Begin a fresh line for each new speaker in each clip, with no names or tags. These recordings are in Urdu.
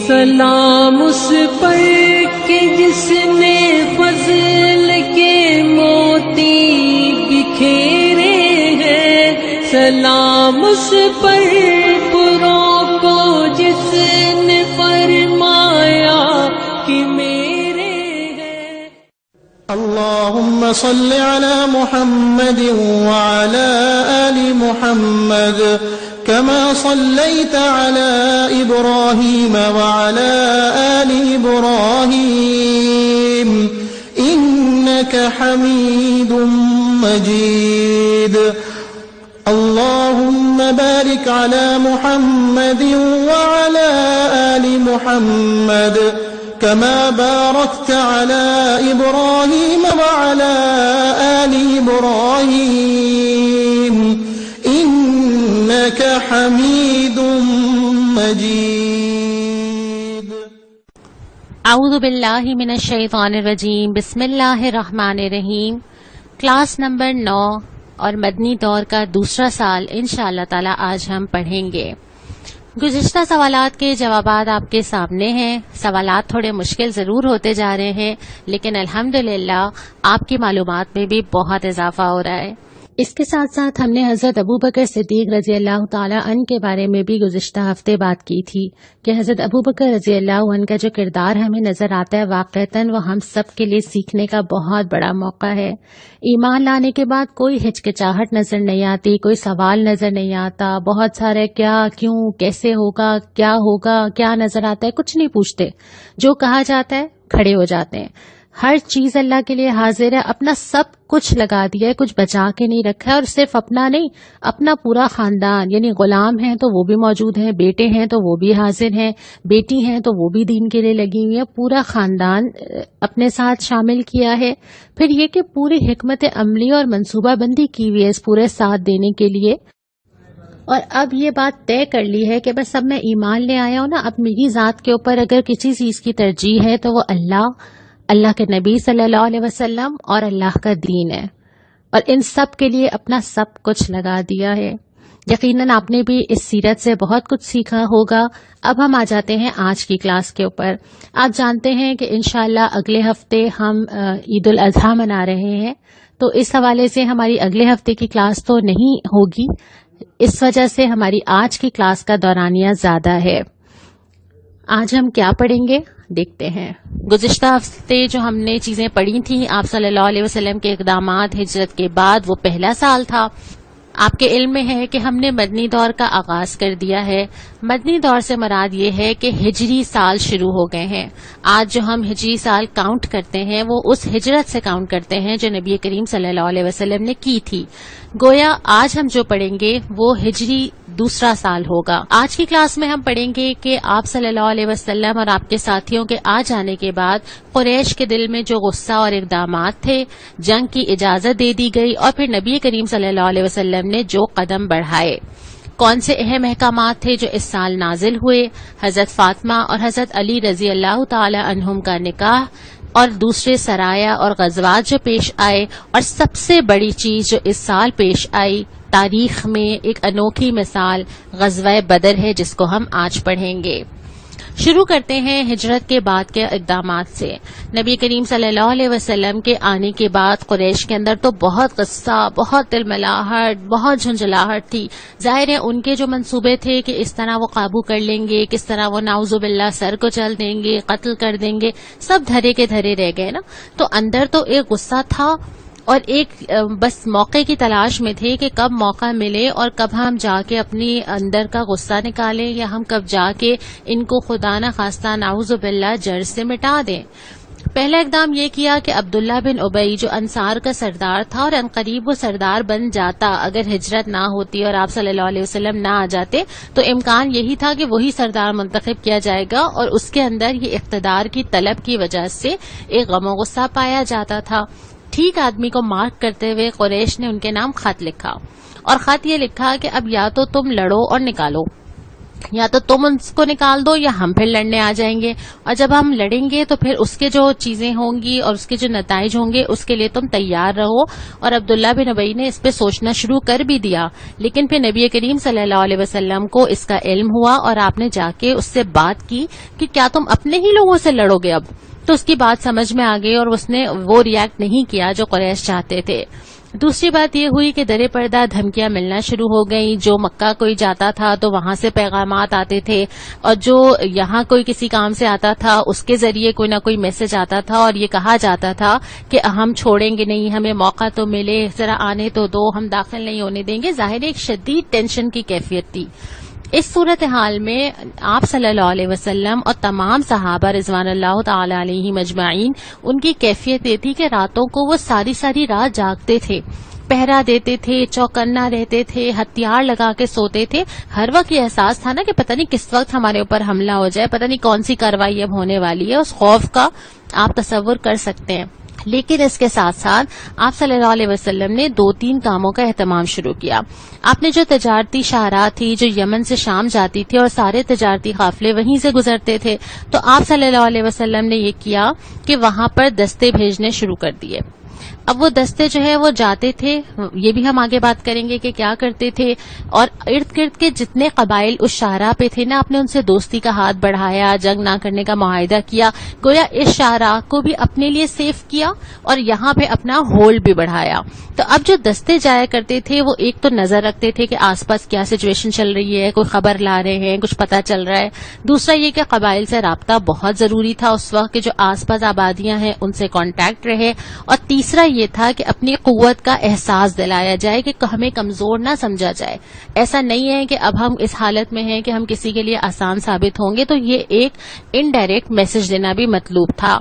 سلام اس پر کہ جس نے فضل کے موتی بکھیرے ہیں، سلام اس پر پروں کو جس نے فرمایا کہ میرے ہیں۔
اللهم صل على محمد وعلى آل محمد كما صليت على إبراهيم وعلى آل إبراهيم إنك حميد مجيد اللهم بارك على محمد وعلى آل محمد كما باركت على إبراهيم وعلى آل إبراهيم إنك حميد مجيد۔
اعوذ باللہ من الشیطان الرجیم، بسم اللہ الرحمن الرحیم۔ کلاس نمبر 9 اور مدنی دور کا دوسرا سال انشاءاللہ تعالی آج ہم پڑھیں گے۔ گزشتہ سوالات کے جوابات آپ کے سامنے ہیں۔ سوالات تھوڑے مشکل ضرور ہوتے جا رہے ہیں، لیکن الحمدللہ آپ کی معلومات میں بھی بہت اضافہ ہو رہا ہے۔ اس کے ساتھ ساتھ ہم نے حضرت ابو بکر صدیق رضی اللہ تعالی عنہ کے بارے میں بھی گزشتہ ہفتے بات کی تھی کہ حضرت ابو بکر رضی اللہ عنہ کا جو کردار ہمیں نظر آتا ہے واقعتاً وہ ہم سب کے لیے سیکھنے کا بہت بڑا موقع ہے۔ ایمان لانے کے بعد کوئی ہچکچاہٹ نظر نہیں آتی، کوئی سوال نظر نہیں آتا، بہت سارے کیا، کیوں، کیسے ہوگا، کیا نظر آتا ہے، کچھ نہیں پوچھتے، جو کہا جاتا ہے کھڑے ہو جاتے ہیں۔ ہر چیز اللہ کے لیے حاضر ہے، اپنا سب کچھ لگا دیا ہے، کچھ بچا کے نہیں رکھا ہے، اور صرف اپنا نہیں، اپنا پورا خاندان، یعنی غلام ہیں تو وہ بھی موجود ہیں، بیٹے ہیں تو وہ بھی حاضر ہیں، بیٹی ہیں تو وہ بھی دین کے لیے لگی ہوئی ہیں، پورا خاندان اپنے ساتھ شامل کیا ہے۔ پھر یہ کہ پوری حکمت عملی اور منصوبہ بندی کی ہوئی ہے اس پورے ساتھ دینے کے لیے۔ اور اب یہ بات طے کر لی ہے کہ بس اب میں ایمان لے آیا ہوں نا، اب میری ذات کے اوپر اگر کسی چیز کی ترجیح ہے تو وہ اللہ کے نبی صلی اللہ علیہ وسلم اور اللہ کا دین ہے، اور ان سب کے لیے اپنا سب کچھ لگا دیا ہے۔ یقیناً آپ نے بھی اس سیرت سے بہت کچھ سیکھا ہوگا۔ اب ہم آ جاتے ہیں آج کی کلاس کے اوپر۔ آپ جانتے ہیں کہ انشاءاللہ اگلے ہفتے ہم عید الاضحیٰ منا رہے ہیں، تو اس حوالے سے ہماری اگلے ہفتے کی کلاس تو نہیں ہوگی، اس وجہ سے ہماری آج کی کلاس کا دورانیہ زیادہ ہے۔ آج ہم کیا پڑھیں گے دیکھتے ہیں۔ گزشتہ ہفتے جو ہم نے چیزیں پڑھی تھیں، آپ صلی اللہ علیہ وسلم کے اقدامات، ہجرت کے بعد وہ پہلا سال تھا۔ آپ کے علم میں ہے کہ ہم نے مدنی دور کا آغاز کر دیا ہے۔ مدنی دور سے مراد یہ ہے کہ ہجری سال شروع ہو گئے ہیں۔ آج جو ہم ہجری سال کاؤنٹ کرتے ہیں وہ اس ہجرت سے کاؤنٹ کرتے ہیں جو نبی کریم صلی اللہ علیہ وسلم نے کی تھی۔ گویا آج ہم جو پڑھیں گے وہ ہجری دوسرا سال ہوگا۔ آج کی کلاس میں ہم پڑھیں گے کہ آپ صلی اللہ علیہ وسلم اور آپ کے ساتھیوں کے آ جانے کے بعد قریش کے دل میں جو غصہ اور اقدامات تھے، جنگ کی اجازت دے دی گئی، اور پھر نبی کریم صلی اللہ علیہ وسلم نے جو قدم بڑھائے۔ کون سے اہم احکامات تھے جو اس سال نازل ہوئے؟ حضرت فاطمہ اور حضرت علی رضی اللہ تعالی عنہم کا نکاح، اور دوسرے سرایا اور غزوات جو پیش آئے، اور سب سے بڑی چیز جو اس سال پیش آئی تاریخ میں ایک انوکھی مثال غزوہ بدر ہے جس کو ہم آج پڑھیں گے۔ شروع کرتے ہیں ہجرت کے بعد کے اقدامات سے۔ نبی کریم صلی اللہ علیہ وسلم کے آنے کے بعد قریش کے اندر تو بہت غصہ، بہت تلملاہٹ، بہت جھنجھلاہٹ تھی۔ ظاہر ہے ان کے جو منصوبے تھے کہ اس طرح وہ قابو کر لیں گے، کس طرح وہ نعوذ باللہ سر کو چل دیں گے، قتل کر دیں گے، سب دھرے کے دھرے رہ گئے نا۔ تو اندر تو ایک غصہ تھا، اور ایک بس موقع کی تلاش میں تھے کہ کب موقع ملے اور کب ہم جا کے اپنی اندر کا غصہ نکالیں، یا ہم کب جا کے ان کو خدا نہ خواستہ نعوذ باللہ جڑ سے مٹا دیں۔ پہلا اقدام یہ کیا کہ عبداللہ بن ابی جو انصار کا سردار تھا، اور عنقریب وہ سردار بن جاتا اگر ہجرت نہ ہوتی اور آپ صلی اللہ علیہ وسلم نہ آ جاتے، تو امکان یہی تھا کہ وہی سردار منتخب کیا جائے گا، اور اس کے اندر یہ اقتدار کی طلب کی وجہ سے ایک غم و غصہ پایا جاتا تھا۔ ٹھیک آدمی کو مارک کرتے ہوئے قریش نے ان کے نام خط لکھا، اور خط یہ لکھا کہ اب یا تو تم لڑو اور نکالو، یا تو تم اس کو نکال دو یا ہم پھر لڑنے آ جائیں گے، اور جب ہم لڑیں گے تو پھر اس کے جو چیزیں ہوں گی اور اس کے جو نتائج ہوں گے اس کے لیے تم تیار رہو۔ اور عبداللہ بن ابی نے اس پہ سوچنا شروع کر بھی دیا، لیکن پھر نبی کریم صلی اللہ علیہ وسلم کو اس کا علم ہوا اور آپ نے جا کے اس سے بات کی کہ کیا تم اپنے ہی لوگوں سے لڑو گے اب؟ تو اس کی بات سمجھ میں آ گئی اور اس نے وہ ریاکٹ نہیں کیا جو قریش چاہتے تھے۔ دوسری بات یہ ہوئی کہ در پردہ دھمکیاں ملنا شروع ہو گئیں، جو مکہ کوئی جاتا تھا تو وہاں سے پیغامات آتے تھے، اور جو یہاں کوئی کسی کام سے آتا تھا اس کے ذریعے کوئی نہ کوئی میسج آتا تھا، اور یہ کہا جاتا تھا کہ ہم چھوڑیں گے نہیں، ہمیں موقع تو ملے، ذرا آنے تو دو، ہم داخل نہیں ہونے دیں گے۔ ظاہر ایک شدید ٹینشن کی کیفیت تھی۔ اس صورتحال میں آپ صلی اللہ علیہ وسلم اور تمام صحابہ رضوان اللہ تعالی علیہ مجمعین، ان کی کیفیت یہ تھی کہ راتوں کو وہ ساری ساری رات جاگتے تھے، پہرا دیتے تھے، چوکنا رہتے تھے، ہتھیار لگا کے سوتے تھے۔ ہر وقت یہ احساس تھا نا کہ پتہ نہیں کس وقت ہمارے اوپر حملہ ہو جائے، پتہ نہیں کون سی کارروائی اب ہونے والی ہے، اس خوف کا آپ تصور کر سکتے ہیں۔ لیکن اس کے ساتھ ساتھ آپ صلی اللہ علیہ وسلم نے 2-3 کاموں کا اہتمام شروع کیا۔ آپ نے جو تجارتی شاہراہ تھی جو یمن سے شام جاتی تھی اور سارے تجارتی قافلے وہیں سے گزرتے تھے، تو آپ صلی اللہ علیہ وسلم نے یہ کیا کہ وہاں پر دستے بھیجنے شروع کر دیے۔ اب وہ دستے جو ہے وہ جاتے تھے، یہ بھی ہم آگے بات کریں گے کہ کیا کرتے تھے، اور ارد گرد کے جتنے قبائل اس شاہراہ پہ تھے نا، آپ نے ان سے دوستی کا ہاتھ بڑھایا، جنگ نہ کرنے کا معاہدہ کیا، گویا اس شاہراہ کو بھی اپنے لیے سیف کیا اور یہاں پہ اپنا ہولڈ بھی بڑھایا۔ تو اب جو دستے جایا کرتے تھے وہ ایک تو نظر رکھتے تھے کہ آس پاس کیا سچویشن چل رہی ہے، کوئی خبر لا رہے ہیں، کچھ پتہ چل رہا ہے۔ دوسرا یہ کہ قبائل سے رابطہ بہت ضروری تھا اس وقت کہ جو آس پاس آبادیاں ہیں ان سے کانٹیکٹ رہے، اور تیسرا یہ تھا کہ اپنی قوت کا احساس دلایا جائے کہ ہمیں کمزور نہ سمجھا جائے۔ ایسا نہیں ہے کہ اب ہم اس حالت میں ہیں کہ ہم کسی کے لیے آسان ثابت ہوں گے، تو یہ ایک انڈائریکٹ میسج دینا بھی مطلوب تھا۔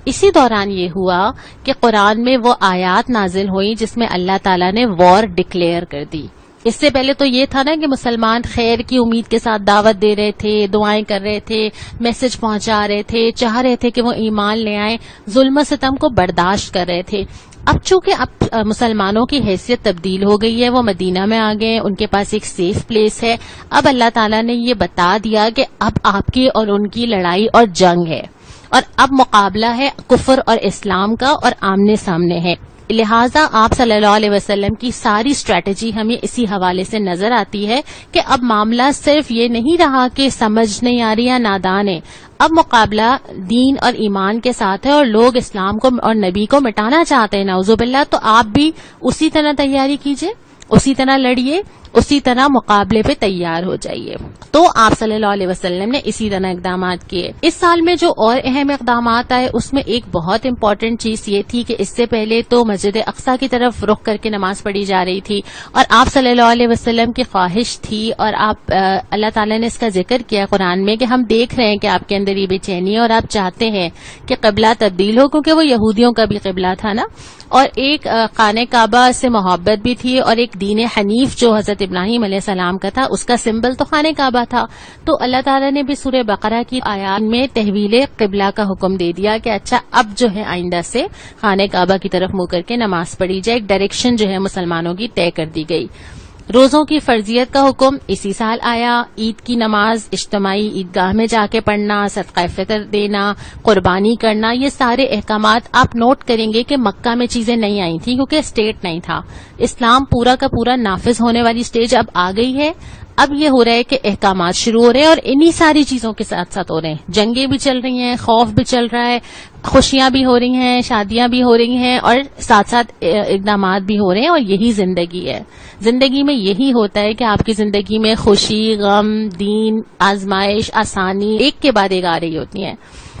اسی دوران یہ ہوا کہ قرآن میں وہ آیات نازل ہوئی جس میں اللہ تعالیٰ نے وار ڈکلیئر کر دی۔ اس سے پہلے تو یہ تھا نا کہ مسلمان خیر کی امید کے ساتھ دعوت دے رہے تھے، دعائیں کر رہے تھے، میسج پہنچا رہے تھے، چاہ رہے تھے کہ وہ ایمان لے آئیں، ظلم و ستم کو برداشت کر رہے تھے۔ اب چونکہ اب مسلمانوں کی حیثیت تبدیل ہو گئی ہے، وہ مدینہ میں آ گئے، ان کے پاس ایک سیف پلیس ہے۔ اب اللہ تعالیٰ نے یہ بتا دیا کہ اب آپ کی اور ان کی لڑائی اور جنگ ہے، اور اب مقابلہ ہے کفر اور اسلام کا، اور آمنے سامنے ہے۔ لہٰذا آپ صلی اللہ علیہ وسلم کی ساری اسٹریٹجی ہمیں اسی حوالے سے نظر آتی ہے کہ اب معاملہ صرف یہ نہیں رہا کہ سمجھ نہیں آ رہی یا نادان ہے، اب مقابلہ دین اور ایمان کے ساتھ ہے، اور لوگ اسلام کو اور نبی کو مٹانا چاہتے ہیں، نعوذ باللہ۔ تو آپ بھی اسی طرح تیاری کیجئے، اسی طرح لڑیے، اسی طرح مقابلے پہ تیار ہو جائیے۔ تو آپ صلی اللہ علیہ وسلم نے اسی طرح اقدامات کیے۔ اس سال میں جو اور اہم اقدامات آئے اس میں ایک بہت امپورٹنٹ چیز یہ تھی کہ اس سے پہلے تو مسجد اقصیٰ کی طرف رخ کر کے نماز پڑھی جا رہی تھی، اور آپ صلی اللہ علیہ وسلم کی خواہش تھی، اور آپ اللہ تعالیٰ نے اس کا ذکر کیا قرآن میں کہ ہم دیکھ رہے ہیں کہ آپ کے اندر یہ بے چینی ہے اور آپ چاہتے ہیں کہ قبلہ تبدیل ہو، کیونکہ وہ یہودیوں کا بھی قبلہ تھا نا، اور ایک خانہ کعبہ سے محبت بھی تھی، اور ایک دین حنیف جو حضرت ابراہیم علیہ السلام کا تھا اس کا سمبل تو خانہ کعبہ تھا۔ تو اللہ تعالیٰ نے بھی سورہ بقرہ کی آیات میں تحویل قبلہ کا حکم دے دیا کہ اچھا اب جو ہے آئندہ سے خانہ کعبہ کی طرف منہ کر کے نماز پڑھی جائے، ایک ڈائریکشن جو ہے مسلمانوں کی طے کر دی گئی۔ روزوں کی فرضیت کا حکم اسی سال آیا، عید کی نماز اجتماعی عیدگاہ میں جا کے پڑھنا، صدقہ فطر دینا، قربانی کرنا، یہ سارے احکامات آپ نوٹ کریں گے کہ مکہ میں چیزیں نہیں آئی تھیں کیونکہ اسٹیٹ نہیں تھا۔ اسلام پورا کا پورا نافذ ہونے والی سٹیج اب آ گئی ہے۔ اب یہ ہو رہا ہے کہ احکامات شروع ہو رہے ہیں، اور انہی ساری چیزوں کے ساتھ ساتھ ہو رہے ہیں، جنگیں بھی چل رہی ہیں، خوف بھی چل رہا ہے، خوشیاں بھی ہو رہی ہیں، شادیاں بھی ہو رہی ہیں، اور ساتھ ساتھ اقدامات بھی ہو رہے ہیں، اور یہی زندگی ہے۔ زندگی میں یہی ہوتا ہے کہ آپ کی زندگی میں خوشی، غم، دین، آزمائش، آسانی ایک کے بعد ایک آ رہی ہوتی ہیں۔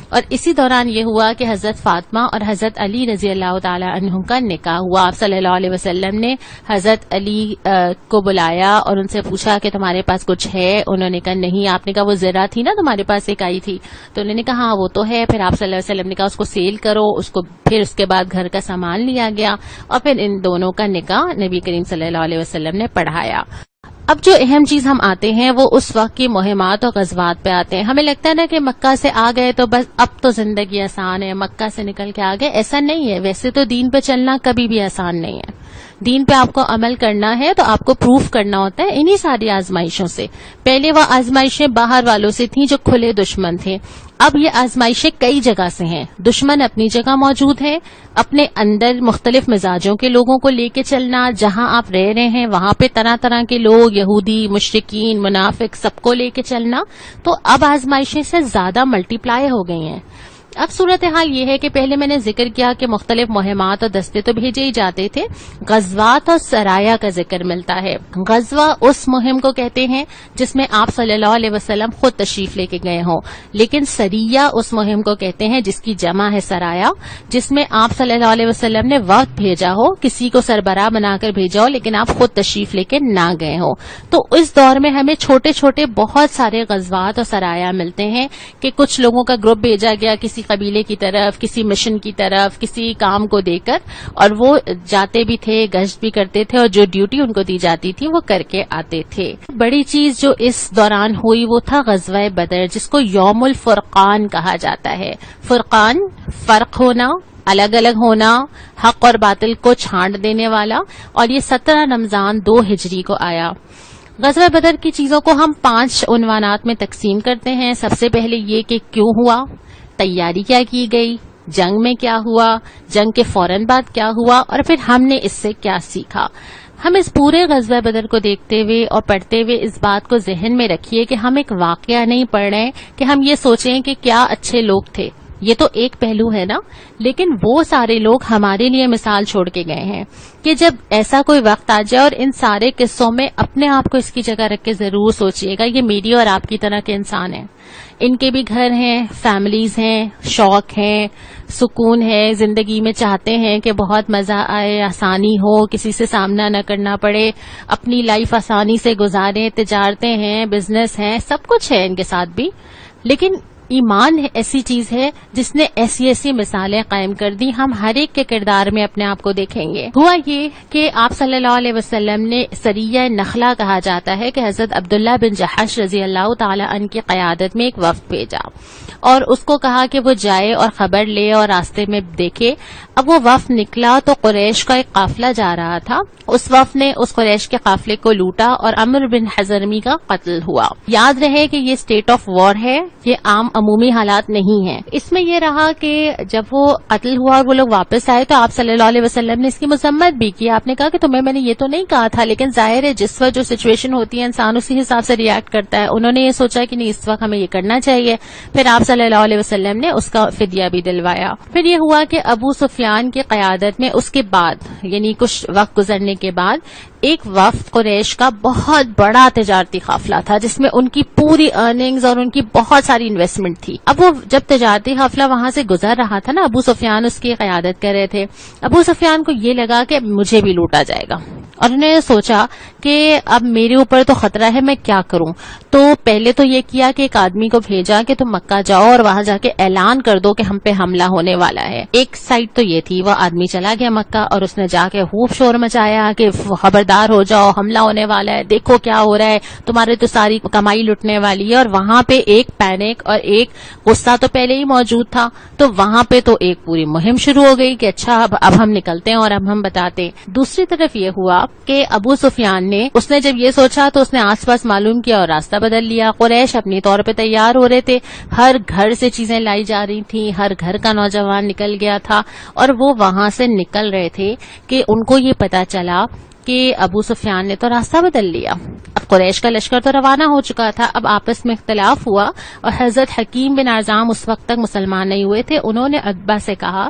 اور اسی دوران یہ ہوا کہ حضرت فاطمہ اور حضرت علی رضی اللہ تعالی عنہ کا نکاح ہوا۔ آپ صلی اللہ علیہ وسلم نے حضرت علی کو بلایا اور ان سے پوچھا کہ تمہارے پاس کچھ ہے؟ انہوں نے کہا نہیں۔ آپ نے کہا وہ زرہ تھی نا تمہارے پاس ایک آئی تھی؟ تو انہوں نے کہا ہاں وہ تو ہے۔ پھر آپ صلی اللہ علیہ وسلم نے کہا اس کو سیل کرو، اس کو پھر اس کے بعد گھر کا سامان لیا گیا، اور پھر ان دونوں کا نکاح نبی کریم صلی اللہ علیہ وسلم نے پڑھایا۔ اب جو اہم چیز ہم آتے ہیں وہ اس وقت کی مہمات اور غزوات پہ آتے ہیں. ہمیں لگتا ہے نا کہ مکہ سے آ گئے تو بس اب تو زندگی آسان ہے, مکہ سے نکل کے آ گئے. ایسا نہیں ہے. ویسے تو دین پہ چلنا کبھی بھی آسان نہیں ہے. دین پہ آپ کو عمل کرنا ہے تو آپ کو پروف کرنا ہوتا ہے انہی ساری آزمائشوں سے. پہلے وہ آزمائشیں باہر والوں سے تھیں جو کھلے دشمن تھے. اب یہ آزمائشیں کئی جگہ سے ہیں. دشمن اپنی جگہ موجود ہے, اپنے اندر مختلف مزاجوں کے لوگوں کو لے کے چلنا. جہاں آپ رہ رہے ہیں وہاں پہ طرح طرح کے لوگ, یہودی, مشرکین, منافق, سب کو لے کے چلنا. تو اب آزمائشیں سے زیادہ ملٹی پلائی ہو گئی ہیں. اب صورتحال یہ ہے کہ پہلے میں نے ذکر کیا کہ مختلف مہمات اور دستے تو بھیجے ہی جاتے تھے. غزوات اور سرایا کا ذکر ملتا ہے. غزوہ اس مہم کو کہتے ہیں جس میں آپ صلی اللہ علیہ وسلم خود تشریف لے کے گئے ہوں, لیکن سریہ اس مہم کو کہتے ہیں جس کی جمع ہے سرایا, جس میں آپ صلی اللہ علیہ وسلم نے وقت بھیجا ہو, کسی کو سربراہ بنا کر بھیجا ہو, لیکن آپ خود تشریف لے کے نہ گئے ہوں. تو اس دور میں ہمیں چھوٹے چھوٹے بہت سارے غزوات اور سرایا ملتے ہیں کہ کچھ لوگوں کا گروپ بھیجا گیا کسی قبیلے کی طرف, کسی مشن کی طرف, کسی کام کو دے کر, اور وہ جاتے بھی تھے, گشت بھی کرتے تھے, اور جو ڈیوٹی ان کو دی جاتی تھی وہ کر کے آتے تھے. بڑی چیز جو اس دوران ہوئی وہ تھا غزوہ بدر, جس کو یوم الفرقان کہا جاتا ہے. فرقان, فرق ہونا, الگ الگ ہونا, حق اور باطل کو چھانٹ دینے والا. اور یہ 17 رمضان 2 ہجری کو آیا. غزوہ بدر کی چیزوں کو ہم 5 عنوانات میں تقسیم کرتے ہیں. سب سے پہلے یہ کہ کیوں ہوا, تیاری کیا کی گئی, جنگ میں کیا ہوا, جنگ کے فوراً بعد کیا ہوا, اور پھر ہم نے اس سے کیا سیکھا. ہم اس پورے غزوہ بدر کو دیکھتے ہوئے اور پڑھتے ہوئے اس بات کو ذہن میں رکھیے کہ ہم ایک واقعہ نہیں پڑھ رہے کہ ہم یہ سوچیں کہ کیا اچھے لوگ تھے. یہ تو ایک پہلو ہے نا, لیکن وہ سارے لوگ ہمارے لیے مثال چھوڑ کے گئے ہیں کہ جب ایسا کوئی وقت آ جائے, اور ان سارے قصوں میں اپنے آپ کو اس کی جگہ رکھ کے ضرور سوچئے گا یہ میری اور آپ کی طرح کے انسان ہیں. ان کے بھی گھر ہیں, فیملیز ہیں, شوق ہیں, سکون ہے زندگی میں, چاہتے ہیں کہ بہت مزہ آئے, آسانی ہو, کسی سے سامنا نہ کرنا پڑے, اپنی لائف آسانی سے گزاریں, تجارتیں ہیں, بزنس ہیں, سب کچھ ہے ان کے ساتھ بھی. لیکن ایمان ایسی چیز ہے جس نے ایسی ایسی مثالیں قائم کر دی. ہم ہر ایک کے کردار میں اپنے آپ کو دیکھیں گے. ہوا یہ کہ آپ صلی اللہ علیہ وسلم نے سریہ نخلا کہا جاتا ہے کہ حضرت عبداللہ بن جحش رضی اللہ تعالی عنہ کی قیادت میں ایک وفد بھیجا اور اس کو کہا کہ وہ جائے اور خبر لے اور راستے میں دیکھے. اب وہ وفد نکلا تو قریش کا ایک قافلہ جا رہا تھا. اس وفد نے اس قریش کے قافلے کو لوٹا اور عمرو بن حضرمی کا قتل ہوا. یاد رہے کہ یہ اسٹیٹ آف وار ہے, یہ عام عمومی حالات نہیں ہیں. اس میں یہ رہا کہ جب وہ قتل ہوا اور وہ لوگ واپس آئے تو آپ صلی اللہ علیہ وسلم نے اس کی مذمت بھی کی. آپ نے کہا کہ تمہیں میں نے یہ تو نہیں کہا تھا, لیکن ظاہر ہے جس وقت جو سچویشن ہوتی ہے انسان اسی حساب سے ریئیکٹ کرتا ہے. انہوں نے یہ سوچا کہ نہیں اس وقت ہمیں یہ کرنا چاہیے. پھر آپ صلی اللہ علیہ وسلم نے اس کا فدیہ بھی دلوایا. پھر یہ ہوا کہ ابو سفیان کی قیادت میں اس کے بعد یعنی کچھ وقت گزرنے کے بعد ایک وفد قریش کا بہت بڑا تجارتی قافلہ تھا جس میں ان کی پوری ارننگز اور ان کی بہت ساری انویسٹمنٹ تھی. اب وہ جب تجارتی قافلہ وہاں سے گزر رہا تھا نا, ابو سفیان اس کی قیادت کر رہے تھے. ابو سفیان کو یہ لگا کہ مجھے بھی لوٹا جائے گا اور انہوں نے سوچا کہ اب میرے اوپر تو خطرہ ہے, میں کیا کروں. تو پہلے تو یہ کیا کہ ایک آدمی کو بھیجا کہ تم مکہ جاؤ اور وہاں جا کے اعلان کر دو کہ ہم پہ حملہ ہونے والا ہے. ایک سائڈ تو یہ تھی, وہ آدمی چلا گیا مکہ اور اس نے جا کے خوب شور مچایا کہ خبردار ہو جاؤ, حملہ ہونے والا ہے, دیکھو کیا ہو رہا ہے, تمہارے تو ساری کمائی لٹنے والی ہے. اور وہاں پہ ایک پینک اور ایک غصہ تو پہلے ہی موجود تھا, تو وہاں پہ تو ایک پوری مہم شروع ہو گئی کہ اچھا اب ہم نکلتے ہیں اور اب ہم بتاتے ہیں. دوسری طرف یہ ہوا کہ ابو سفیان نے اس نے جب یہ سوچا تو اس نے آس پاس معلوم کیا اور راستہ بدل لیا. قریش اپنی طور پہ تیار ہو رہے تھے, ہر گھر سے چیزیں لائی جا رہی تھیں, ہر گھر کا نوجوان نکل گیا تھا اور وہ وہاں سے نکل رہے تھے کہ ان کو یہ پتا چلا کہ ابو سفیان نے تو راستہ بدل لیا. اب قریش کا لشکر تو روانہ ہو چکا تھا. اب آپس میں اختلاف ہوا اور حضرت حکیم بن عزام اس وقت تک مسلمان نہیں ہوئے تھے. انہوں نے عتبہ سے کہا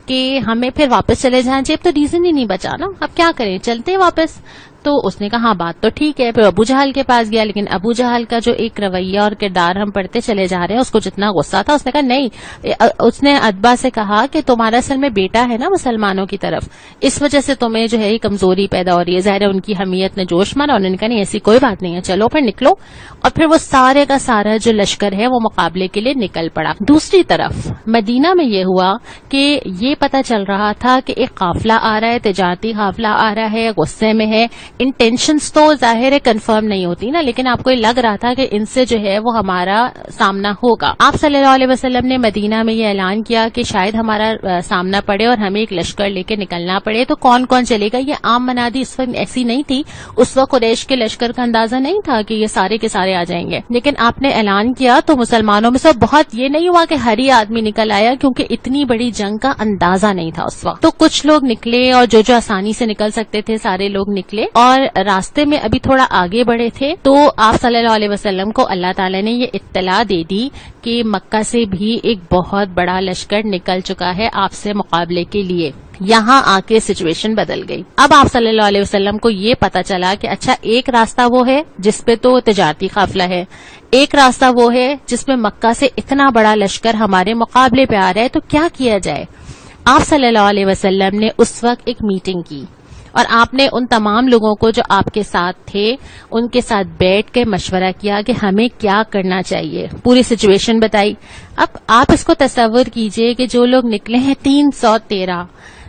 کہ ہمیں پھر واپس چلے جائیں, جب تو ریزن ہی نہیں بچا نا, اب کیا کریں, چلتے ہیں واپس. تو اس نے کہا ہاں بات تو ٹھیک ہے. پھر ابو جہل کے پاس گیا, لیکن ابو جہل کا جو ایک رویہ اور کردار ہم پڑھتے چلے جا رہے ہیں اس کو جتنا غصہ تھا اس نے کہا نہیں. اس نے عتبہ سے کہا کہ تمہارا اصل میں بیٹا ہے نا مسلمانوں کی طرف, اس وجہ سے تمہیں جو ہے کمزوری پیدا ہو رہی ہے. ظاہر ہے ان کی حمیت نے جوش مارا, انہوں نے کہا نہیں ایسی کوئی بات نہیں ہے, چلو پھر نکلو. اور پھر وہ سارے کا سارا جو لشکر ہے وہ مقابلے کے لیے نکل پڑا. دوسری طرف مدینہ میں یہ ہوا کہ یہ پتا چل رہا تھا کہ ایک قافلہ آ رہا ہے, تجارتی قافلہ آ رہا ہے, غصے میں ہے انٹینشنز تو ظاہر ہے کنفرم نہیں ہوتی نا، لیکن آپ کو یہ لگ رہا تھا کہ ان سے جو ہے وہ ہمارا سامنا ہوگا. آپ صلی اللہ علیہ وسلم نے مدینہ میں یہ اعلان کیا کہ شاید ہمارا سامنا پڑے اور ہمیں ایک لشکر لے کے نکلنا پڑے، تو کون کون چلے گا؟ یہ عام منادی اس وقت ایسی نہیں تھی. اس وقت قریش کے لشکر کا اندازہ نہیں تھا کہ یہ سارے کے سارے آ جائیں گے، لیکن آپ نے اعلان کیا تو مسلمانوں میں سے بہت یہ نہیں ہوا کہ ہر ہی آدمی نکل آیا، کیونکہ اتنی بڑی جنگ کا اندازہ نہیں تھا اس وقت. تو کچھ لوگ نکلے اور جو آسانی سے نکل سکتے تھے سارے لوگ نکلے، اور راستے میں ابھی تھوڑا آگے بڑھے تھے تو آپ صلی اللہ علیہ وسلم کو اللہ تعالیٰ نے یہ اطلاع دے دی کہ مکہ سے بھی ایک بہت بڑا لشکر نکل چکا ہے آپ سے مقابلے کے لیے. یہاں آ کے سچویشن بدل گئی. اب آپ صلی اللہ علیہ وسلم کو یہ پتا چلا کہ اچھا ایک راستہ وہ ہے جس پہ تو تجارتی قافلہ ہے، ایک راستہ وہ ہے جس میں مکہ سے اتنا بڑا لشکر ہمارے مقابلے پہ آ رہا ہے، تو کیا کیا جائے؟ آپ صلی اللہ علیہ وسلم نے اس وقت ایک میٹنگ کی اور آپ نے ان تمام لوگوں کو جو آپ کے ساتھ تھے ان کے ساتھ بیٹھ کے مشورہ کیا کہ ہمیں کیا کرنا چاہیے. پوری سچویشن بتائی. اب آپ اس کو تصور کیجئے کہ جو لوگ نکلے ہیں 313،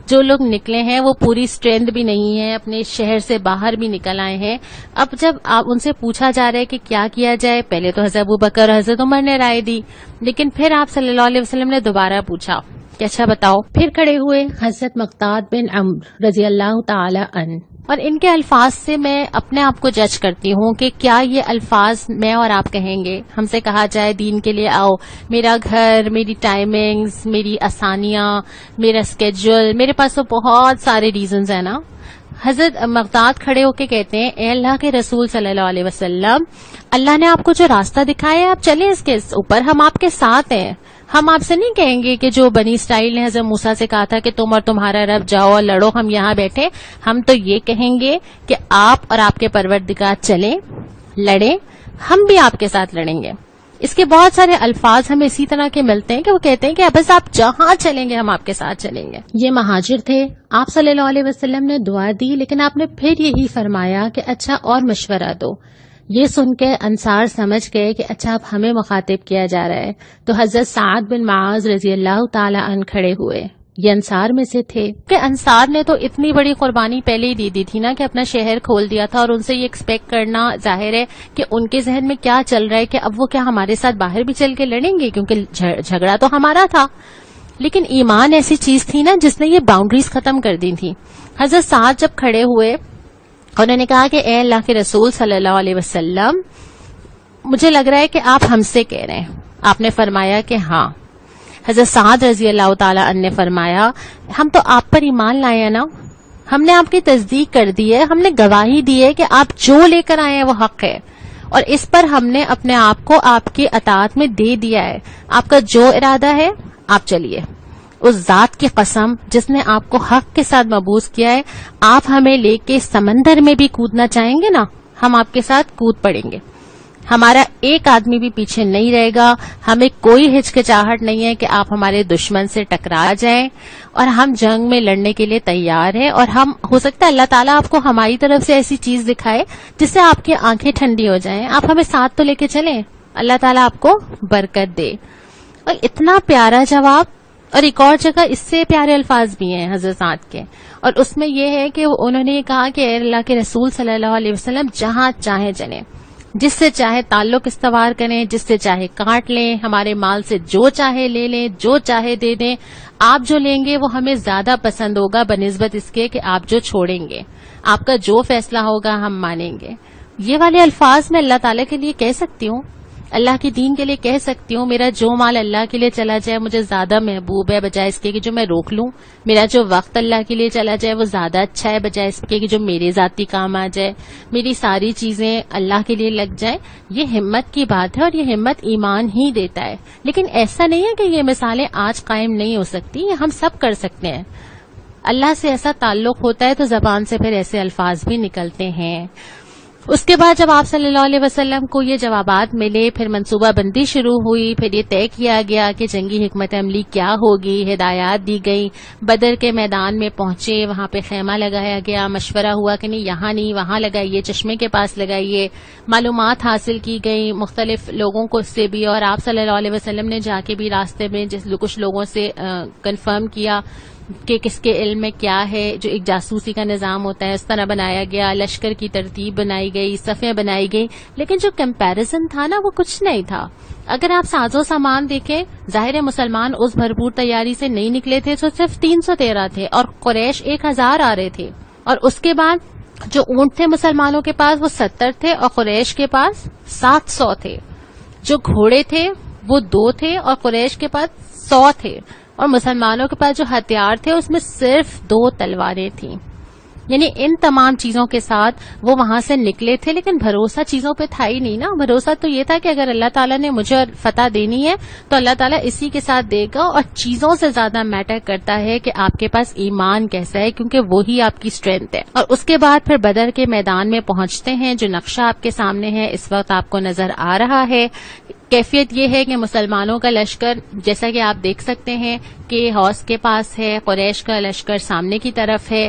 جو لوگ نکلے ہیں وہ پوری اسٹرینتھ بھی نہیں ہے، اپنے شہر سے باہر بھی نکل آئے ہیں. اب جب آپ ان سے پوچھا جا رہا ہے کہ کیا کیا جائے، پہلے تو حضرت ابوبکر اور حضرت عمر نے رائے دی، لیکن پھر آپ صلی اللہ علیہ وسلم نے دوبارہ پوچھا کہ اچھا بتاؤ. پھر کھڑے ہوئے حضرت مقداد بن عمرو رضی اللہ تعالی عنہ، اور ان کے الفاظ سے میں اپنے آپ کو جج کرتی ہوں کہ کیا یہ الفاظ میں اور آپ کہیں گے. ہم سے کہا جائے دین کے لیے آؤ، میرا گھر، میری ٹائمنگز، میری آسانیاں، میرا اسکیڈول، میرے پاس تو بہت سارے ریزنز ہیں نا. حضرت مقداد کھڑے ہو کے کہتے ہیں اے اللہ کے رسول صلی اللہ علیہ وسلم، اللہ نے آپ کو جو راستہ دکھایا ہے آپ چلیں اس کے اوپر، ہم آپ کے ساتھ ہیں. ہم آپ سے نہیں کہیں گے کہ جو بنی اسرائیل نے حضرت موسیٰ سے کہا تھا کہ تم اور تمہارا رب جاؤ اور لڑو، ہم یہاں بیٹھے. ہم تو یہ کہیں گے کہ آپ اور آپ کے پروردگار چلیں، لڑیں، ہم بھی آپ کے ساتھ لڑیں گے. اس کے بہت سارے الفاظ ہمیں اسی طرح کے ملتے ہیں کہ وہ کہتے ہیں کہ بس آپ جہاں چلیں گے ہم آپ کے ساتھ چلیں گے. یہ مہاجر تھے. آپ صلی اللہ علیہ وسلم نے دعا دی، لیکن آپ نے پھر یہی فرمایا کہ اچھا اور مشورہ دو. یہ سن کے انصار سمجھ گئے کہ اچھا اب ہمیں مخاطب کیا جا رہا ہے. تو حضرت سعد بن معاذ رضی اللہ تعالی عنہ کھڑے ہوئے. یہ انصار میں سے تھے کہ انصار نے تو اتنی بڑی قربانی پہلے ہی دی تھی نا کہ اپنا شہر کھول دیا تھا، اور ان سے یہ ایکسپیکٹ کرنا ظاہر ہے کہ ان کے ذہن میں کیا چل رہا ہے کہ اب وہ کیا ہمارے ساتھ باہر بھی چل کے لڑیں گے، کیونکہ جھگڑا تو ہمارا تھا. لیکن ایمان ایسی چیز تھی نا جس نے یہ باؤنڈریز ختم کر دی تھی. حضرت سعد جب کھڑے ہوئے انہوں نے کہا کہ اے اللہ کے رسول صلی اللہ علیہ وسلم، مجھے لگ رہا ہے کہ آپ ہم سے کہہ رہے ہیں. آپ نے فرمایا کہ ہاں. حضرت سعد رضی اللہ تعالی عنہ نے فرمایا ہم تو آپ پر ایمان لائے ہیں نا، ہم نے آپ کی تصدیق کر دی ہے، ہم نے گواہی دی ہے کہ آپ جو لے کر آئے ہیں وہ حق ہے، اور اس پر ہم نے اپنے آپ کو آپ کی اطاعت میں دے دیا ہے. آپ کا جو ارادہ ہے آپ چلیے. اس ذات کی قسم جس نے آپ کو حق کے ساتھ مبعوث کیا ہے، آپ ہمیں لے کے سمندر میں بھی کودنا چاہیں گے نا، ہم آپ کے ساتھ کود پڑیں گے. ہمارا ایک آدمی بھی پیچھے نہیں رہے گا. ہمیں کوئی ہچکچاہٹ نہیں ہے کہ آپ ہمارے دشمن سے ٹکرا جائیں، اور ہم جنگ میں لڑنے کے لیے تیار ہیں. اور ہم ہو سکتا ہے اللہ تعالیٰ آپ کو ہماری طرف سے ایسی چیز دکھائے جس سے آپ کی آنکھیں ٹھنڈی ہو جائیں. آپ ہمیں ساتھ تو لے کے چلیں، اللہ تعالیٰ آپ کو برکت دے. اور اتنا پیارا جواب. اور ایک اور جگہ اس سے پیارے الفاظ بھی ہیں حضرت سعد کے، اور اس میں یہ ہے کہ انہوں نے یہ کہا کہ اے اللہ کے رسول صلی اللہ علیہ وسلم، جہاں چاہیں چلیں، جس سے چاہے تعلق استوار کریں، جس سے چاہے کاٹ لیں، ہمارے مال سے جو چاہے لے لیں، جو چاہے دے دیں. آپ جو لیں گے وہ ہمیں زیادہ پسند ہوگا بنسبت اس کے کہ آپ جو چھوڑیں گے. آپ کا جو فیصلہ ہوگا ہم مانیں گے. یہ والے الفاظ میں اللہ تعالیٰ کے لیے کہہ سکتی ہوں، اللہ کی دین کے لیے کہہ سکتی ہوں. میرا جو مال اللہ کے لیے چلا جائے مجھے زیادہ محبوب ہے بجائے اس کے کہ جو میں روک لوں. میرا جو وقت اللہ کے لیے چلا جائے وہ زیادہ اچھا ہے بجائے اس کے کہ جو میرے ذاتی کام آ جائے. میری ساری چیزیں اللہ کے لیے لگ جائیں. یہ ہمت کی بات ہے، اور یہ ہمت ایمان ہی دیتا ہے. لیکن ایسا نہیں ہے کہ یہ مثالیں آج قائم نہیں ہو سکتی، یہ ہم سب کر سکتے ہیں. اللہ سے ایسا تعلق ہوتا ہے تو زبان سے پھر ایسے الفاظ بھی نکلتے ہیں. اس کے بعد جب آپ صلی اللہ علیہ وسلم کو یہ جوابات ملے، پھر منصوبہ بندی شروع ہوئی. پھر یہ طے کیا گیا کہ جنگی حکمت عملی کیا ہوگی. ہدایات دی گئی. بدر کے میدان میں پہنچے، وہاں پہ خیمہ لگایا گیا. مشورہ ہوا کہ نہیں یہاں نہیں وہاں لگائیے، چشمے کے پاس لگائیے. معلومات حاصل کی گئی مختلف لوگوں کو سے بھی، اور آپ صلی اللہ علیہ وسلم نے جا کے بھی راستے میں کچھ لوگوں سے کنفرم کیا کہ کس کے علم میں کیا ہے. جو ایک جاسوسی کا نظام ہوتا ہے اس طرح بنایا گیا, لشکر کی ترتیب بنائی گئی, صفیں بنائی گئی, لیکن جو کمپیریزن تھا نا وہ کچھ نہیں تھا. اگر آپ ساز و سامان دیکھیں, ظاہر مسلمان اس بھرپور تیاری سے نہیں نکلے تھے, تو صرف 313 تھے اور قریش 1000 آ رہے تھے. اور اس کے بعد جو اونٹ تھے مسلمانوں کے پاس وہ 70 تھے اور قریش کے پاس 700 تھے. جو گھوڑے تھے وہ 2 تھے اور قریش کے پاس 100 تھے. اور مسلمانوں کے پاس جو ہتھیار تھے اس میں صرف 2 تلواریں تھیں. یعنی ان تمام چیزوں کے ساتھ وہ وہاں سے نکلے تھے, لیکن بھروسہ چیزوں پہ تھا ہی نہیں نا. بھروسہ تو یہ تھا کہ اگر اللہ تعالیٰ نے مجھے فتح دینی ہے تو اللہ تعالیٰ اسی کے ساتھ دے گا. اور چیزوں سے زیادہ میٹر کرتا ہے کہ آپ کے پاس ایمان کیسا ہے, کیونکہ وہی آپ کی اسٹرینتھ ہے. اور اس کے بعد پھر بدر کے میدان میں پہنچتے ہیں. جو نقشہ آپ کے سامنے ہے اس وقت آپ کو نظر آ رہا ہے. کیفیت یہ ہے کہ مسلمانوں کا لشکر جیسا کہ آپ دیکھ سکتے ہیں کہ حوض کے پاس ہے, قریش کا لشکر سامنے کی طرف ہے.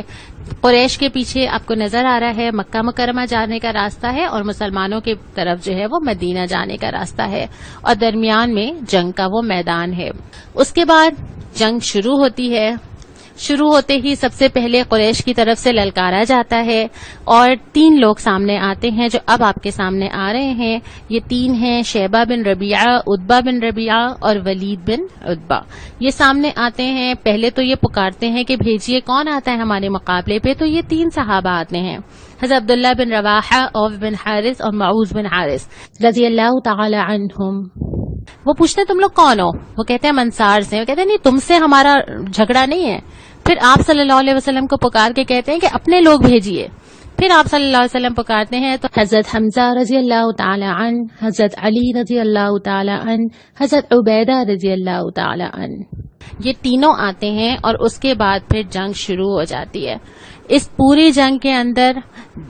قریش کے پیچھے آپ کو نظر آ رہا ہے مکہ مکرمہ جانے کا راستہ ہے, اور مسلمانوں کی طرف جو ہے وہ مدینہ جانے کا راستہ ہے, اور درمیان میں جنگ کا وہ میدان ہے. اس کے بعد جنگ شروع ہوتی ہے. شروع ہوتے ہی سب سے پہلے قریش کی طرف سے للکارا جاتا ہے, اور 3 لوگ سامنے آتے ہیں جو اب آپ کے سامنے آ رہے ہیں. یہ 3 ہیں شیبہ بن ربیعہ, عتبہ بن ربیعہ اور ولید بن عتبہ. یہ سامنے آتے ہیں. پہلے تو یہ پکارتے ہیں کہ بھیجیے کون آتا ہے ہمارے مقابلے پہ. تو یہ 3 صحابہ آتے ہیں, حضرت عبداللہ بن رواحہ, عوف بن حارث اور معوذ بن حارث رضی اللہ تعالی عنہم. وہ پوچھتے ہیں تم لوگ کون ہو؟ وہ کہتے ہیں ہم انصار سے. وہ کہتے ہیں نہیں, تم سے ہمارا جھگڑا نہیں ہے. پھر آپ صلی اللہ علیہ وسلم کو پکار کے کہتے ہیں کہ اپنے لوگ بھیجیے. پھر آپ صلی اللہ علیہ وسلم پکارتے ہیں تو حضرت حمزہ رضی اللہ تعالی عنہ, حضرت علی رضی اللہ تعالی عنہ, حضرت عبیدہ رضی اللہ تعالی عنہ, یہ تینوں آتے ہیں. اور اس کے بعد پھر جنگ شروع ہو جاتی ہے. اس پوری جنگ کے اندر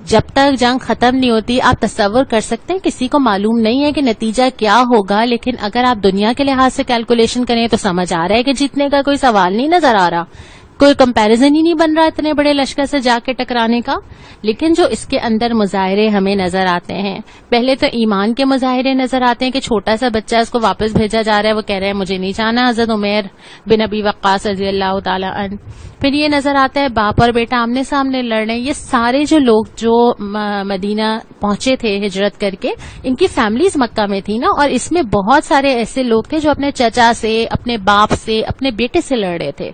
جب تک جنگ ختم نہیں ہوتی آپ تصور کر سکتے ہیں کسی کو معلوم نہیں ہے کہ نتیجہ کیا ہوگا, لیکن اگر آپ دنیا کے لحاظ سے کیلکولیشن کریں تو سمجھ آ رہا ہے کہ جیتنے کا کوئی سوال نہیں نظر آ رہا, کوئی کمپیریزن ہی نہیں بن رہا اتنے بڑے لشکر سے جا کے ٹکرانے کا. لیکن جو اس کے اندر مظاہرے ہمیں نظر آتے ہیں, پہلے تو ایمان کے مظاہرے نظر آتے ہیں کہ چھوٹا سا بچہ اس کو واپس بھیجا جا رہا ہے, وہ کہہ رہے ہیں مجھے نہیں جانا, حضرت عمیر بن ابی وقاص رضی اللہ تعالی عنہ. پھر یہ نظر آتا ہے باپ اور بیٹا آمنے سامنے لڑ رہے ہیں. یہ سارے جو لوگ جو مدینہ پہنچے تھے ہجرت کر کے, ان کی فیملیز مکہ میں تھی نا, اور اس میں بہت سارے ایسے لوگ تھے جو اپنے چچا سے, اپنے باپ سے, اپنے بیٹے سے لڑ رہے تھے.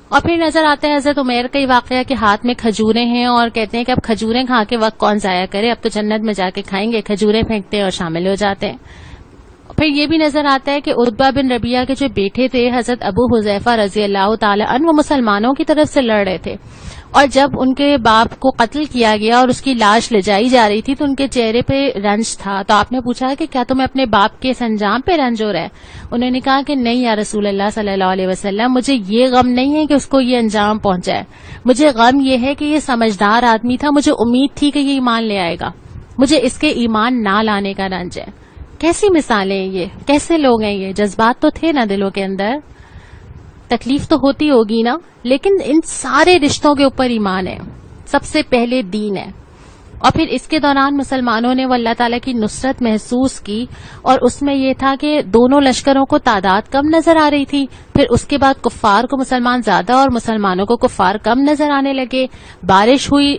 اور پھر نظر آتا ہے حضرت عمیر کا ہی واقعہ کہ ہاتھ میں کھجوریں ہیں اور کہتے ہیں کہ اب کھجوریں کھا کے وقت کون ضائع کرے, اب تو جنت میں جا کے کھائیں گے. کھجوریں پھینکتے ہیں اور شامل ہو جاتے ہیں. پھر یہ بھی نظر آتا ہے کہ عتبہ بن ربیعہ کے جو بیٹے تھے حضرت ابو حذیفہ رضی اللہ تعالی عنہ, وہ مسلمانوں کی طرف سے لڑ رہے تھے. اور جب ان کے باپ کو قتل کیا گیا اور اس کی لاش لے جائی جا رہی تھی تو ان کے چہرے پہ رنج تھا. تو آپ نے پوچھا کہ کیا تمہیں اپنے باپ کے اس انجام پہ رنج ہو رہا ہے؟ انہوں نے کہا کہ نہیں یا رسول اللہ صلی اللہ علیہ وسلم, مجھے یہ غم نہیں ہے کہ اس کو یہ انجام پہنچا ہے, مجھے غم یہ ہے کہ یہ سمجھدار آدمی تھا, مجھے امید تھی کہ یہ ایمان لے آئے گا, مجھے اس کے ایمان نہ لانے کا رنج ہے. کیسی مثالیں ہیں یہ, کیسے لوگ ہیں یہ؟ جذبات تو تھے نا دلوں کے اندر, تکلیف تو ہوتی ہوگی نا, لیکن ان سارے رشتوں کے اوپر ایمان ہے. سب سے پہلے دین ہے. اور پھر اس کے دوران مسلمانوں نے وہ اللہ تعالیٰ کی نصرت محسوس کی, اور اس میں یہ تھا کہ دونوں لشکروں کو تعداد کم نظر آ رہی تھی. پھر اس کے بعد کفار کو مسلمان زیادہ اور مسلمانوں کو کفار کم نظر آنے لگے. بارش ہوئی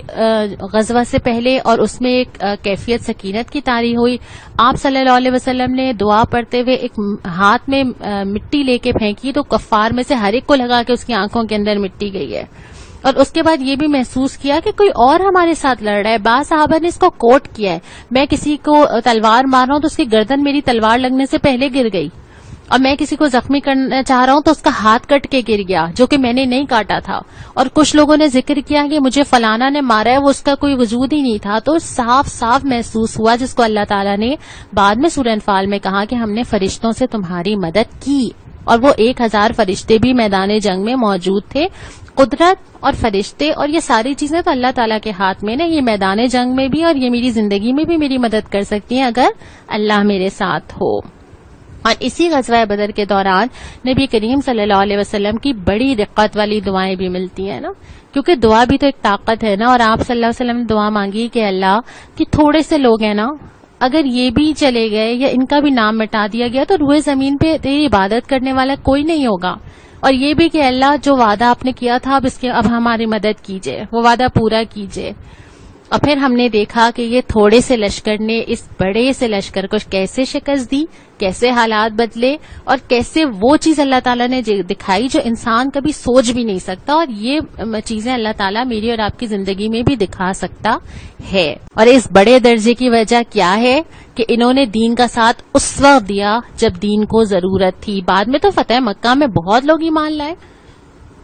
غزوہ سے پہلے, اور اس میں ایک کیفیت سکینت کی طاری ہوئی. آپ صلی اللہ علیہ وسلم نے دعا پڑھتے ہوئے ایک ہاتھ میں مٹی لے کے پھینکی, تو کفار میں سے ہر ایک کو لگا کہ اس کی آنکھوں کے اندر مٹی گئی ہے. اور اس کے بعد یہ بھی محسوس کیا کہ کوئی اور ہمارے ساتھ لڑ رہا ہے. بعض صحابہ نے اس کو کوٹ کیا ہے, میں کسی کو تلوار مار رہا ہوں تو اس کی گردن میری تلوار لگنے سے پہلے گر گئی, اور میں کسی کو زخمی کرنا چاہ رہا ہوں تو اس کا ہاتھ کٹ کے گر گیا جو کہ میں نے نہیں کاٹا تھا. اور کچھ لوگوں نے ذکر کیا کہ مجھے فلانا نے مارا ہے, وہ اس کا کوئی وجود ہی نہیں تھا. تو صاف صاف محسوس ہوا, جس کو اللہ تعالیٰ نے بعد میں سورہ انفال میں کہا کہ ہم نے فرشتوں سے تمہاری مدد کی, اور وہ 1000 فرشتے بھی میدان جنگ میں موجود تھے. قدرت اور فرشتے اور یہ ساری چیزیں تو اللہ تعالیٰ کے ہاتھ میں نا, یہ میدان جنگ میں بھی اور یہ میری زندگی میں بھی میری مدد کر سکتی ہیں اگر اللہ میرے ساتھ ہو. اور اسی غزوہ بدر کے دوران نبی کریم صلی اللہ علیہ وسلم کی بڑی رقت والی دعائیں بھی ملتی ہیں نا, کیونکہ دعا بھی تو ایک طاقت ہے نا. اور آپ صلی اللہ علیہ وسلم نے دعا مانگی کہ اللہ کہ تھوڑے سے لوگ ہیں نا, اگر یہ بھی چلے گئے یا ان کا بھی نام مٹا دیا گیا تو روئے زمین پہ تیری عبادت کرنے والا کوئی نہیں ہوگا. اور یہ بھی کہ اللہ جو وعدہ آپ نے کیا تھا اب ہماری مدد کیجئے، وہ وعدہ پورا کیجئے۔ اور پھر ہم نے دیکھا کہ یہ تھوڑے سے لشکر نے اس بڑے سے لشکر کو کیسے شکست دی، کیسے حالات بدلے، اور کیسے وہ چیز اللہ تعالیٰ نے دکھائی جو انسان کبھی سوچ بھی نہیں سکتا، اور یہ چیزیں اللہ تعالیٰ میری اور آپ کی زندگی میں بھی دکھا سکتا ہے۔ اور اس بڑے درجے کی وجہ کیا ہے کہ انہوں نے دین کا ساتھ اس وقت دیا جب دین کو ضرورت تھی۔ بعد میں تو فتح مکہ میں بہت لوگ ایمان لائے۔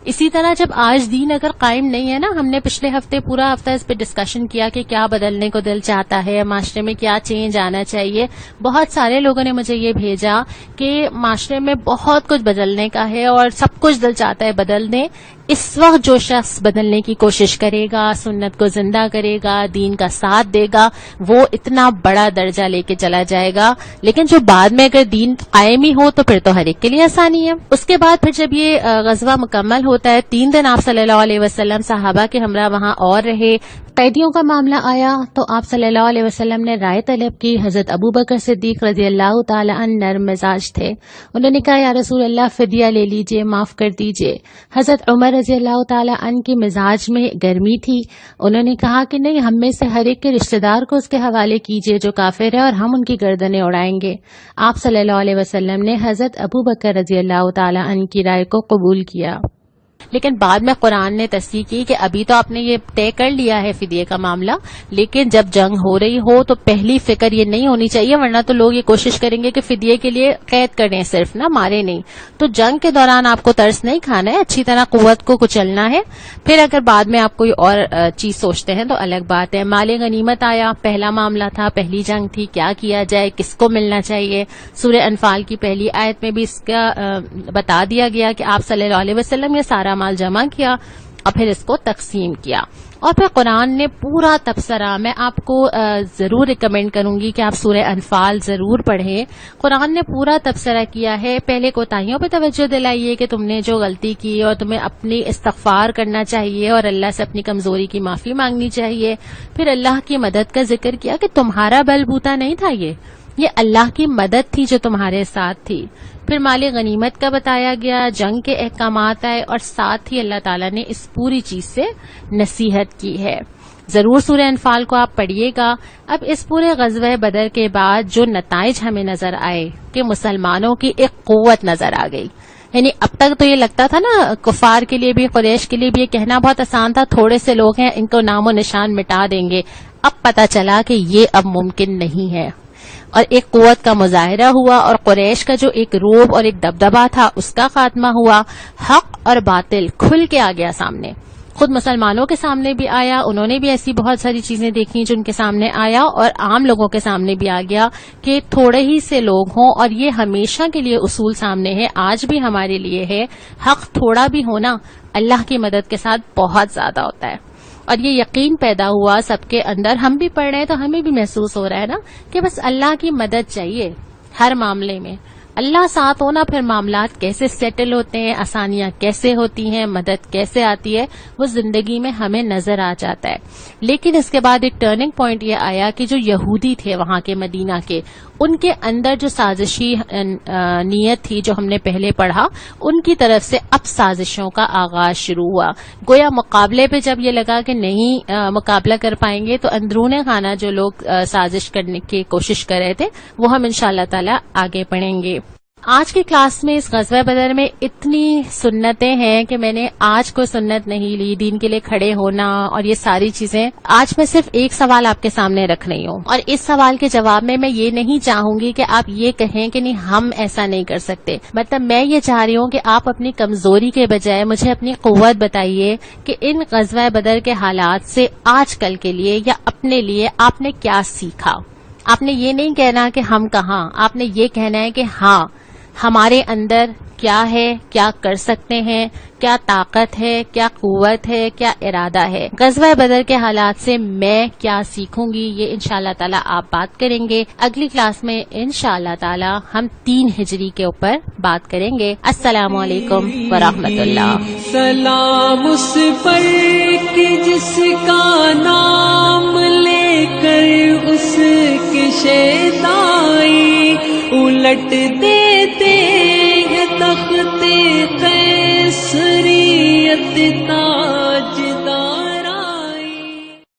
اسی طرح جب آج دین اگر قائم نہیں ہے نا، ہم نے پچھلے ہفتے پورا ہفتہ اس پہ ڈسکشن کیا کہ کیا بدلنے کو دل چاہتا ہے، معاشرے میں کیا چینج آنا چاہیے۔ بہت سارے لوگوں نے مجھے یہ بھیجا کہ معاشرے میں بہت کچھ بدلنے کا ہے اور سب کچھ دل چاہتا ہے بدلنے۔ اس وقت جو شخص بدلنے کی کوشش کرے گا، سنت کو زندہ کرے گا، دین کا ساتھ دے گا، وہ اتنا بڑا درجہ لے کے چلا جائے گا۔ لیکن جو بعد میں اگر دین قائم ہی ہو تو پھر تو ہر ایک کے لیے آسانی ہے۔ اس کے بعد پھر جب یہ غزوہ مکمل ہوتا ہے، 3 دن آپ صلی اللہ علیہ وسلم صحابہ کے ہمراہ وہاں اور رہے۔ قیدیوں کا معاملہ آیا تو آپ صلی اللہ علیہ وسلم نے رائے طلب کی۔ حضرت ابو بکر صدیق رضی اللہ تعالی عنہ نرم مزاج تھے، انہوں نے کہا یا رسول اللہ فدیہ لے لیجئے، معاف کر دیجئے۔ حضرت عمر رضی اللہ تعالی عنہ کی مزاج میں گرمی تھی، انہوں نے کہا کہ نہیں، ہم میں سے ہر ایک کے رشتہ دار کو اس کے حوالے کیجئے جو کافر ہے، اور ہم ان کی گردنیں اڑائیں گے۔ آپ صلی اللہ علیہ وسلم نے حضرت ابو بکر رضی اللہ تعالی عنہ کی رائے کو قبول کیا۔ لیکن بعد میں قرآن نے تصریح کی کہ ابھی تو آپ نے یہ طے کر لیا ہے فدیے کا معاملہ، لیکن جب جنگ ہو رہی ہو تو پہلی فکر یہ نہیں ہونی چاہیے، ورنہ تو لوگ یہ کوشش کریں گے کہ فدیے کے لیے قید کریں صرف، نہ مارے نہیں۔ تو جنگ کے دوران آپ کو ترس نہیں کھانا ہے، اچھی طرح قوت کو کچلنا ہے۔ پھر اگر بعد میں آپ کوئی اور چیز سوچتے ہیں تو الگ بات ہے۔ مال غنیمت آیا، پہلا معاملہ تھا، پہلی جنگ تھی، کیا کیا جائے، کس کو ملنا چاہیے۔ سورہ انفال کی پہلی آیت میں بھی اس کا بتا دیا گیا کہ آپ صلی اللہ علیہ وسلم یہ سارا مال جمع کیا اور پھر اس کو تقسیم کیا۔ اور پھر قرآن نے پورا تبصرہ، میں آپ کو ضرور ریکمینڈ کروں گی کہ آپ سورہ انفال ضرور پڑھیں۔ قرآن نے پورا تبصرہ کیا ہے۔ پہلے کوتاہیوں پہ توجہ دلائیے کہ تم نے جو غلطی کی اور تمہیں اپنی استغفار کرنا چاہیے اور اللہ سے اپنی کمزوری کی معافی مانگنی چاہیے۔ پھر اللہ کی مدد کا ذکر کیا کہ تمہارا بل بوتا نہیں تھا، یہ اللہ کی مدد تھی جو تمہارے ساتھ تھی۔ پھر مال غنیمت کا بتایا گیا، جنگ کے احکامات آئے، اور ساتھ ہی اللہ تعالیٰ نے اس پوری چیز سے نصیحت کی ہے۔ ضرور سورہ انفال کو آپ پڑھیے گا۔ اب اس پورے غزوہ بدر کے بعد جو نتائج ہمیں نظر آئے کہ مسلمانوں کی ایک قوت نظر آ گئی۔ یعنی اب تک تو یہ لگتا تھا نا، کفار کے لیے بھی، قریش کے لیے بھی یہ کہنا بہت آسان تھا، تھوڑے سے لوگ ہیں، ان کو نام و نشان مٹا دیں گے۔ اب پتہ چلا کہ یہ اب ممکن نہیں ہے، اور ایک قوت کا مظاہرہ ہوا، اور قریش کا جو ایک روب اور ایک دبدبہ تھا اس کا خاتمہ ہوا۔ حق اور باطل کھل کے آ گیا سامنے، خود مسلمانوں کے سامنے بھی آیا، انہوں نے بھی ایسی بہت ساری چیزیں دیکھی جو ان کے سامنے آیا، اور عام لوگوں کے سامنے بھی آ گیا کہ تھوڑے ہی سے لوگ ہوں، اور یہ ہمیشہ کے لیے اصول سامنے ہے، آج بھی ہمارے لیے ہے، حق تھوڑا بھی ہونا اللہ کی مدد کے ساتھ بہت زیادہ ہوتا ہے۔ اور یہ یقین پیدا ہوا سب کے اندر، ہم بھی پڑھ رہے ہیں تو ہمیں بھی محسوس ہو رہا ہے نا کہ بس اللہ کی مدد چاہیے ہر معاملے میں۔ اللہ ساتھ ہونا، پھر معاملات کیسے سیٹل ہوتے ہیں، آسانیاں کیسے ہوتی ہیں، مدد کیسے آتی ہے، وہ زندگی میں ہمیں نظر آ جاتا ہے۔ لیکن اس کے بعد ایک ٹرننگ پوائنٹ یہ آیا کہ جو یہودی تھے وہاں کے، مدینہ کے، ان کے اندر جو سازشی نیت تھی جو ہم نے پہلے پڑھا، ان کی طرف سے اب سازشوں کا آغاز شروع ہوا۔ گویا مقابلے پہ جب یہ لگا کہ نہیں مقابلہ کر پائیں گے، تو اندرون خانہ جو لوگ سازش کرنے کی کوشش کر رہے تھے وہ ہم انشاءاللہ تعالی آگے پڑھیں گے۔ آج کی کلاس میں اس غزوہ بدر میں اتنی سنتیں ہیں کہ میں نے آج کوئی سنت نہیں لی، دین کے لیے کھڑے ہونا اور یہ ساری چیزیں۔ آج میں صرف ایک سوال آپ کے سامنے رکھ رہی ہوں، اور اس سوال کے جواب میں یہ نہیں چاہوں گی کہ آپ یہ کہیں کہ نہیں ہم ایسا نہیں کر سکتے، مطلب میں یہ چاہ رہی ہوں کہ آپ اپنی کمزوری کے بجائے مجھے اپنی قوت بتائیے کہ ان غزوہ بدر کے حالات سے آج کل کے لیے یا اپنے لیے آپ نے کیا سیکھا۔ آپ نے یہ نہیں کہنا کہ ہم کہاں، آپ نے یہ کہنا ہے کہ ہاں ہمارے اندر کیا ہے، کیا کر سکتے ہیں، کیا طاقت ہے، کیا قوت ہے، کیا ارادہ ہے۔ غزوہ بدر کے حالات سے میں کیا سیکھوں گی، یہ انشاءاللہ تعالی آپ بات کریں گے۔ اگلی کلاس میں انشاءاللہ تعالی ہم 3 ہجری کے اوپر بات کریں گے۔ السلام علیکم ورحمۃ اللہ۔
سلام اس پر کہ جس کا نام لے کر اس کے شیطان الٹ دیتے ہیں تخت دیتا